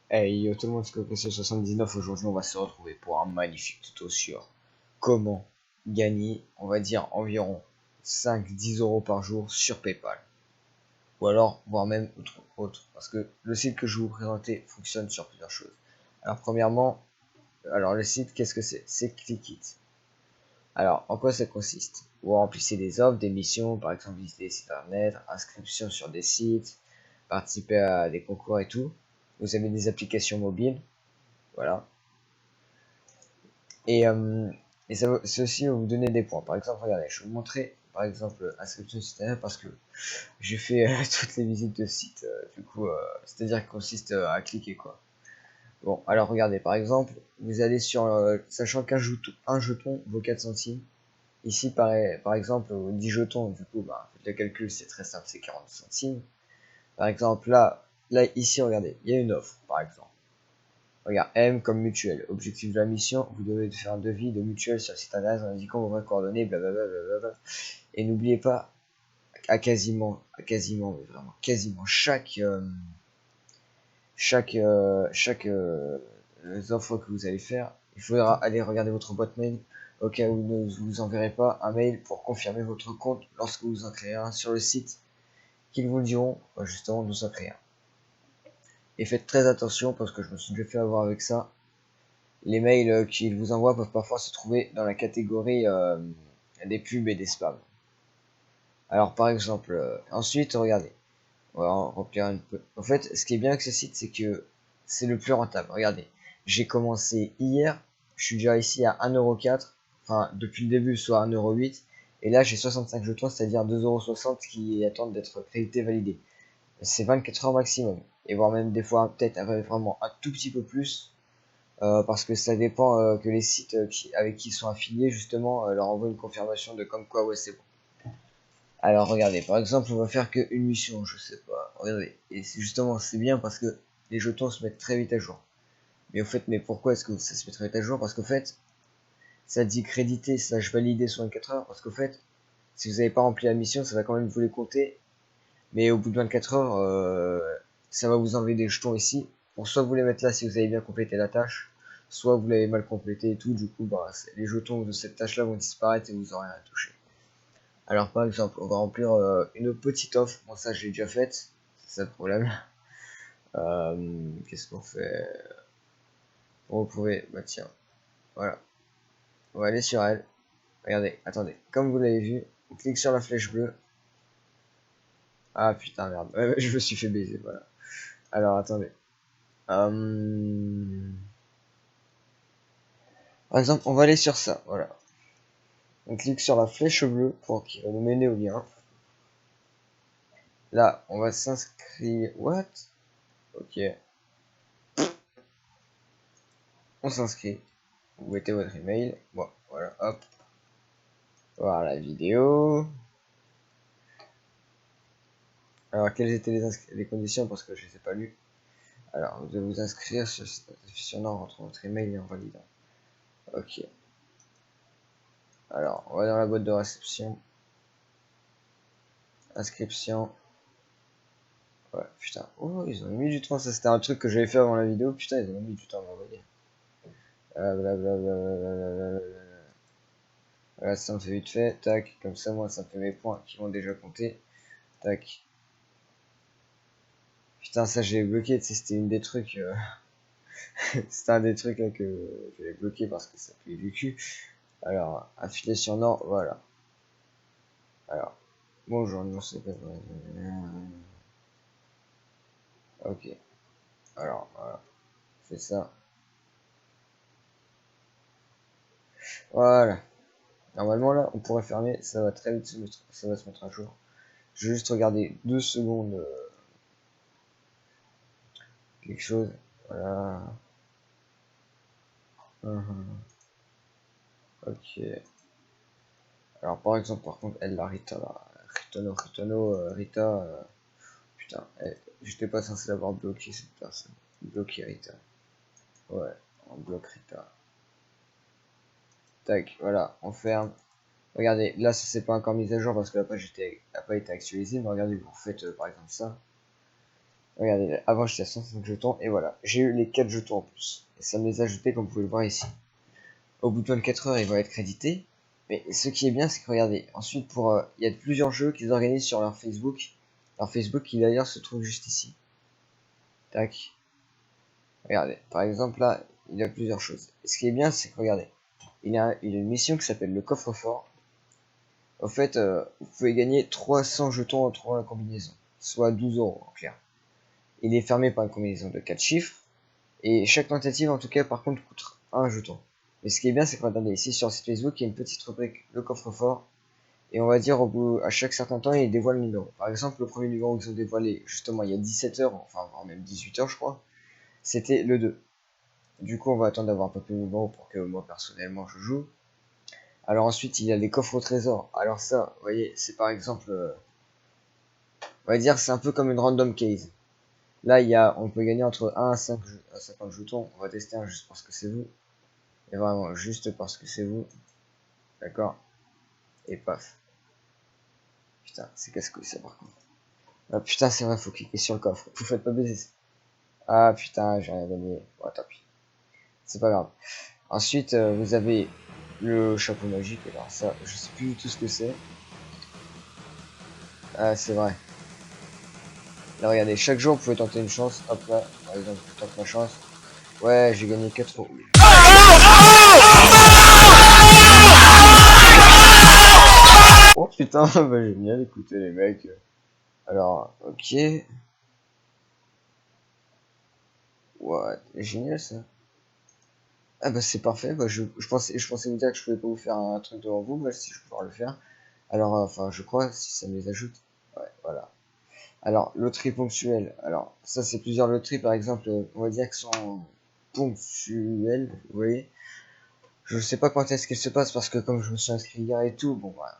Hey yo tout le monde, c'est Coco 79. Aujourd'hui, on va se retrouver pour un magnifique tuto sur comment gagner, on va dire, environ 5-10 € par jour sur PayPal. Ou alors, voire même autre. Parce que le site que je vais vous présenter fonctionne sur plusieurs choses. Alors, premièrement, le site, qu'est-ce que c'est? C'est Clickit. Alors, en quoi ça consiste? Vous remplissez des offres, des missions, par exemple visiter des sites internet, inscription sur des sites, participer à des concours et tout. Vous avez des applications mobiles, voilà. Et, euh, et ceci va vous donner des points. Par exemple, regardez, je vais vous montrer, par exemple, inscription site internet parce que j'ai fait toutes les visites de site. C'est-à-dire qu'il consiste à cliquer quoi. Bon, alors regardez, par exemple, vous allez sur, sachant un jeton vaut 4 centimes. Ici, par exemple, 10 jetons, du coup, bah, faites le calcul, c'est très simple, c'est 40 centimes. Par exemple, ici, regardez, il y a une offre, par exemple. Regarde, M comme mutuelle. Objectif de la mission, vous devez faire un devis de mutuelle sur le site internet en indiquant vos vraies coordonnées, blablabla. Et n'oubliez pas, mais vraiment, quasiment chaque offre que vous allez faire, il faudra aller regarder votre boîte mail au cas où ne vous enverrez pas un mail pour confirmer votre compte lorsque vous en créez un sur le site qu'ils vous diront justement de s'en créer un. Et faites très attention parce que je me suis déjà fait avoir avec ça. Les mails qu'ils vous envoient peuvent parfois se trouver dans la catégorie des pubs et des spams. Alors par exemple, ensuite, regardez, on va en remplir un peu. En fait, ce qui est bien avec ce site, c'est que c'est le plus rentable. Regardez, j'ai commencé hier, je suis déjà ici à 1,04€, enfin depuis le début soit 1,08€, et là j'ai 65 jetons, c'est-à-dire 2,60€ qui attendent d'être crédités validés. C'est 24 heures maximum, et voire même des fois peut-être vraiment un tout petit peu plus, parce que ça dépend que les sites avec qui ils sont affiliés justement leur envoient une confirmation de comme quoi ouais c'est bon. Alors regardez, par exemple on va faire qu'une mission, je sais pas, regardez, et c'est bien parce que les jetons se mettent très vite à jour. Mais au fait, mais pourquoi est-ce que ça se met très vite à jour? Parce qu'au fait, ça dit crédité slash validé sur 24 heures, parce qu'au fait, si vous n'avez pas rempli la mission, ça va quand même vous les compter, mais au bout de 24 heures, ça va vous enlever des jetons ici, pour soit vous les mettre là si vous avez bien complété la tâche, soit vous l'avez mal complété et tout, du coup, bah, les jetons de cette tâche-là vont disparaître et vous n'aurez rien à toucher. Alors, par exemple, on va remplir une petite offre, bon ça j'ai déjà faite, c'est ça le problème. Qu'est-ce qu'on fait? Bon, vous pouvez, bah tiens, voilà, on va aller sur elle. Regardez, attendez, comme vous l'avez vu, on clique sur la flèche bleue. Ah putain, merde, ouais, je me suis fait baiser, voilà. Alors, attendez. Euh, Par exemple, on va aller sur ça, voilà. On clique sur la flèche bleue pour qu'il va nous mener au lien. Là, on va s'inscrire. What? Ok. On s'inscrit. Vous mettez votre email. Bon, voilà, hop. Voir la vidéo. Alors, quelles étaient les conditions? Parce que je ne les ai pas lues. Alors, vous devez vous inscrire sur le site notifiant en rentrant votre email et en validant. Ok. Alors, on va dans la boîte de réception. Inscription. Ouais, putain. Oh, ils ont mis du temps. Ça, c'était un truc que j'avais fait avant la vidéo. Putain, ils ont mis du temps à m'envoyer. Blablabla. Voilà, ça me fait vite fait. Tac. Comme ça, moi, ça me fait mes points qui vont déjà compter. Tac. Putain, ça, j'ai bloqué. Tu sais, c'était une des trucs. C'était un des trucs là, que j'avais bloqué parce que ça fait du cul. Alors, affiliation non. Voilà. Alors, bonjour, non, c'est pas vrai. Ok. Alors, voilà. C'est ça. Voilà. Normalement, là, on pourrait fermer. Ça va très vite ça va se mettre à jour. Je vais juste regarder 2 secondes quelque chose. Voilà. Ok. Alors, par exemple, par contre, elle, la Rita, là. Rita. Putain, j'étais pas censé l'avoir bloqué cette personne. Bloquer Rita. Ouais, on bloque Rita. Tac, voilà, on ferme. Regardez, là, ça s'est pas encore mis à jour parce que la page n'a pas été actualisée. Mais regardez, vous faites par exemple ça. Regardez, avant j'étais à 105 jetons et voilà, j'ai eu les 4 jetons en plus. Et ça me les a ajoutés comme vous pouvez le voir ici. Au bout de 24 heures, ils vont être crédités. Mais ce qui est bien, c'est que regardez, ensuite il y a plusieurs jeux qu'ils organisent sur leur Facebook. Leur Facebook qui d'ailleurs se trouve juste ici. Tac. Regardez, par exemple là, il y a plusieurs choses. Et ce qui est bien, c'est que regardez, il y a une mission qui s'appelle le coffre-fort. Au fait, vous pouvez gagner 300 jetons en trouvant la combinaison, soit 12 euros en clair. Il est fermé par une combinaison de 4 chiffres. Et chaque tentative, en tout cas, par contre, coûte un jeton. Mais ce qui est bien, c'est que regardez, ici sur le site Facebook, il y a une petite rubrique, le coffre-fort. Et on va dire, à chaque certain temps, ils dévoilent le numéro. Par exemple, le premier numéro qu'ils ont dévoilé, justement, il y a 17 heures, enfin, voire même 18 heures, je crois, c'était le 2. Du coup, on va attendre d'avoir un peu plus de numéros pour que moi, personnellement, je joue. Alors ensuite, il y a les coffres au trésor. Alors ça, vous voyez, c'est par exemple, on va dire, c'est un peu comme une random case. Là, on peut gagner entre 1 à 50 jetons. On va tester un juste parce que c'est vous. Et vraiment, juste parce que c'est vous. D'accord. Et paf. Putain, c'est casse-couille ça par contre. Ah putain, c'est vrai, faut cliquer sur le coffre. Vous faites pas baiser. Ah putain, j'ai rien gagné. Bon, tant pis. C'est pas grave. Ensuite, vous avez le chapeau magique. Alors ça, je sais plus du tout ce que c'est. Ah, c'est vrai. Là, regardez, chaque jour, vous pouvez tenter une chance. Hop là, par exemple, je tente ma chance. Ouais, j'ai gagné 4 euros. Oh putain, bah génial, écoutez les mecs. Alors, ok. What, génial ça. Ah bah c'est parfait, bah je pensais vous dire que je pouvais pas vous faire un truc devant vous, bah si je peux pouvoir le faire. Alors, enfin, je crois, si ça me les ajoute. Ouais, voilà. Alors, loterie ponctuelle. Alors, ça c'est plusieurs loteries, par exemple, on va dire que sont ponctuelles, vous voyez. Je sais pas quand est-ce qu'elles se passent parce que comme je me suis inscrit hier et tout, bon voilà.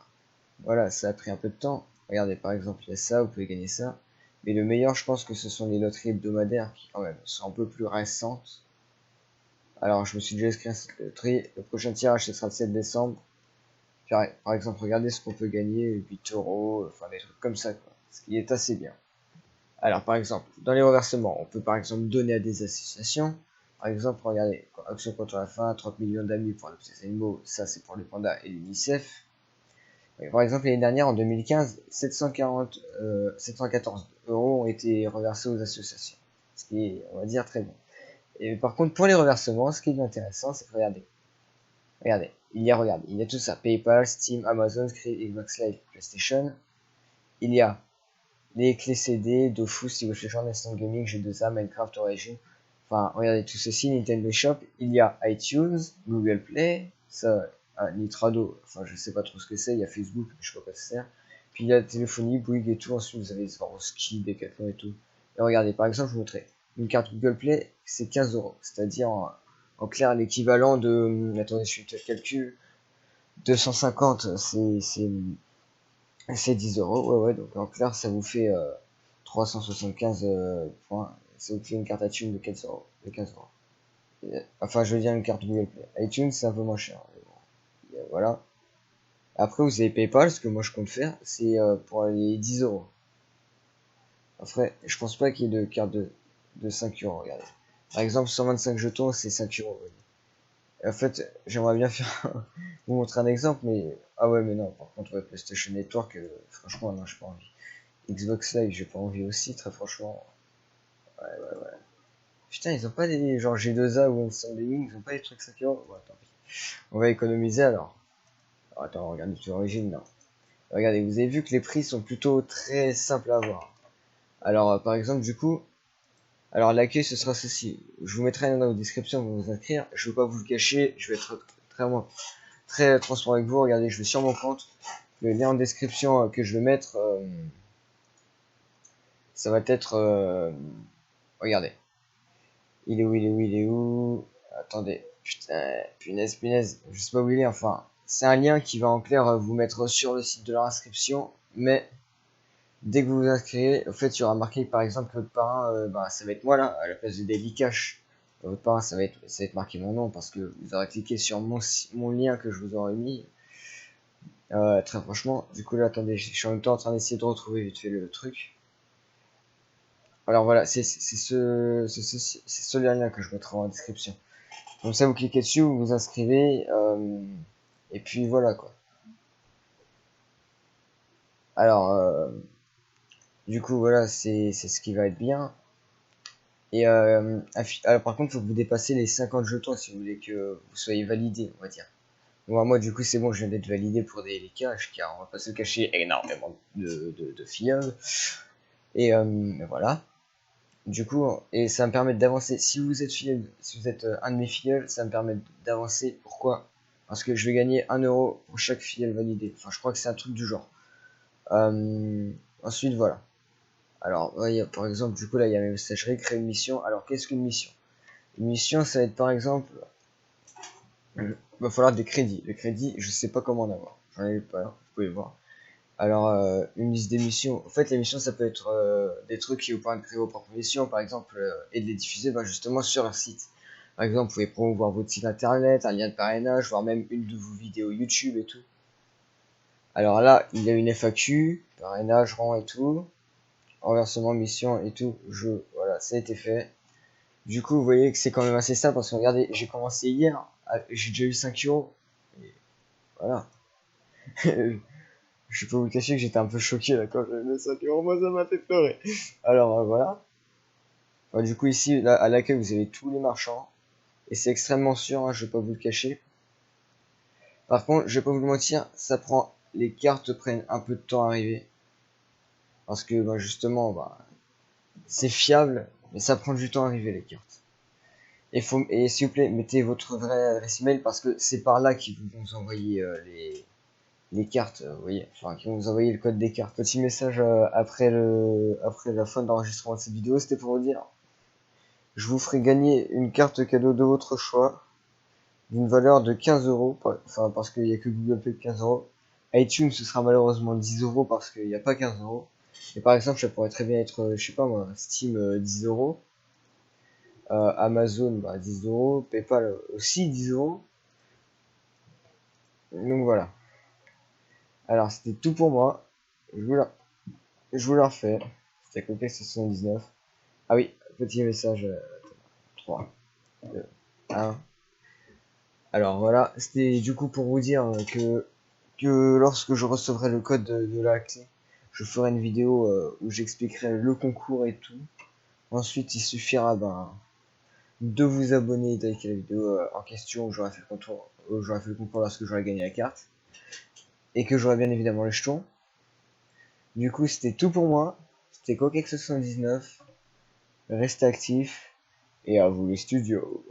Voilà, ça a pris un peu de temps. Regardez, par exemple, il y a ça, vous pouvez gagner ça. Mais le meilleur, je pense que ce sont les loteries hebdomadaires qui, quand même, sont un peu plus récentes. Alors, je me suis déjà inscrit à cette loterie. Le prochain tirage, ce sera le 7 décembre. Par exemple, regardez ce qu'on peut gagner, 8 euros, enfin des trucs comme ça, quoi. Ce qui est assez bien. Alors, par exemple, dans les reversements, on peut par exemple donner à des associations. Par exemple, regardez, Action contre la faim, 30 millions d'amis pour les petits animaux, ça c'est pour les pandas et l'UNICEF. Par exemple, l'année dernière, en 2015, 714 euros ont été reversés aux associations. Ce qui est, on va dire, très bon. Et par contre, pour les reversements, ce qui est intéressant, c'est que regardez, il y a tout ça. PayPal, Steam, Amazon, Xbox Live, PlayStation. Il y a les clés CD, Dofus, League of Legends, Instant Gaming, G2A, Minecraft Origin. Enfin, regardez tout ceci, Nintendo Shop. Il y a iTunes, Google Play, ça, Nitrado, enfin je sais pas trop ce que c'est, il y a Facebook, je sais pas quoi ça sert. Puis il y a la téléphonie, Bouygues et tout, ensuite vous avez Swarovski, Decathlon et tout. Et regardez, par exemple, je vous montrerai une carte Google Play, c'est 15 euros, c'est-à-dire en clair l'équivalent de, attendez, je fais le calcul, 250, c'est 10 euros, ouais, ouais, donc en clair, ça vous fait 375 points. Ça vous fait une carte iTunes de 15 euros. Enfin, je veux dire une carte Google Play. iTunes, c'est un peu moins cher. Voilà. Après, vous avez PayPal, ce que moi je compte faire, c'est pour les 10 euros. Après, je pense pas qu'il y ait de carte de 5 euros, regardez. Par exemple, 125 jetons, c'est 5 euros. Et en fait, j'aimerais bien faire vous montrer un exemple, mais ah ouais, mais non, par contre, ouais, PlayStation Network, franchement, non, j'ai pas envie. Xbox Live, j'ai pas envie aussi, très franchement. Ouais, ouais, ouais. Putain, ils ont pas des genre G2A ou Instant Gaming, ils ont pas des trucs 5 euros. Bon, tant pis. On va économiser alors. Alors, attends, regardez sur l'origine, non. Regardez, vous avez vu que les prix sont plutôt très simples à voir. Alors, par exemple, du coup, alors l'accueil ce sera ceci. Je vous mettrai un lien dans la description pour vous inscrire. Je veux pas vous le cacher, je vais être très transparent avec vous. Regardez, je vais sur mon compte. Le lien en description que je vais mettre, ça va être. Regardez. Il est où? Attendez. Putain, punaise. Je sais pas où il est, enfin. C'est un lien qui va en clair vous mettre sur le site de leur inscription. Mais dès que vous vous inscrivez, au fait, il y aura marqué par exemple votre parrain, bah, ça va être moi là, à la place de Daily Cash. Votre parrain, ça va être marqué mon nom parce que vous aurez cliqué sur mon lien que je vous aurais mis. Très franchement, du coup là, attendez, je suis en même temps en train d'essayer de retrouver vite fait le truc. Alors voilà, c'est ce lien-là que je mettrai en description. Comme ça, vous cliquez dessus, vous vous inscrivez, et puis voilà quoi. Alors, du coup, voilà, c'est ce qui va être bien. Et alors, par contre, il faut que vous dépassez les 50 jetons si vous voulez que vous soyez validé, on va dire. Bon, moi, du coup, c'est bon, je viens d'être validé pour des caches, car on va pas se cacher énormément de filleuls. Et voilà. Du coup, et ça va me permet d'avancer. Si vous êtes filleul, si vous êtes un de mes filleuls, ça va me permet d'avancer. Pourquoi? Parce que je vais gagner 1 € pour chaque filleul validé. Enfin, je crois que c'est un truc du genre. Ensuite, voilà. Alors, par exemple, du coup, là, il y a mes messageries, créer une mission. Alors, qu'est-ce qu'une mission? Une mission, ça va être par exemple, il va falloir des crédits. Le crédit, je sais pas comment en avoir. J'en ai pas, vous pouvez voir. Alors, une liste d'émissions. En fait, les missions, ça peut être des trucs qui vous permettent de créer vos propres missions, par exemple, et de les diffuser justement sur un site. Par exemple, vous pouvez promouvoir votre site internet, un lien de parrainage, voire même une de vos vidéos YouTube et tout. Alors là, il y a une FAQ, parrainage, rang et tout, renversement, mission et tout. Voilà, ça a été fait. Du coup, vous voyez que c'est quand même assez simple parce que regardez, j'ai commencé hier, j'ai déjà eu 5 €. Et voilà. Je peux vous cacher que j'étais un peu choqué là quand j'ai mis 5 €, moi ça m'a fait pleurer. Alors voilà. Du coup ici, là, à l'accueil, vous avez tous les marchands. Et c'est extrêmement sûr, hein, je vais pas vous le cacher. Par contre, je vais pas vous le mentir, les cartes prennent un peu de temps à arriver. Parce que justement, c'est fiable, mais ça prend du temps à arriver les cartes. Et s'il vous plaît, mettez votre vraie adresse email parce que c'est par là qu'ils vont vous envoyer les cartes, vous voyez, enfin, qui vont vous envoyer le code des cartes. Petit message après la fin de l'enregistrement de cette vidéo, c'était pour vous dire, je vous ferai gagner une carte cadeau de votre choix, d'une valeur de 15 €, enfin, parce qu'il n'y a que Google Pay de 15 €. iTunes, ce sera malheureusement 10 € parce qu'il n'y a pas 15 €. Et par exemple, ça pourrait très bien être, je sais pas moi, Steam 10 €, Amazon 10 €, PayPal aussi 10 €. Donc voilà. Alors c'était tout pour moi. Je vous la, je vous la refais. C'était Coquet 79. Ah oui, petit message 3, 2, 1. Alors voilà, c'était du coup pour vous dire que lorsque je recevrai le code de la clé, je ferai une vidéo où j'expliquerai le concours et tout. Ensuite, il suffira de vous abonner et de liker la vidéo en question où j'aurai fait le concours lorsque j'aurai gagné la carte. Et que j'aurai bien évidemment les jetons. Du coup, c'était tout pour moi. C'était Coquex79. Restez actifs et à vous les studios.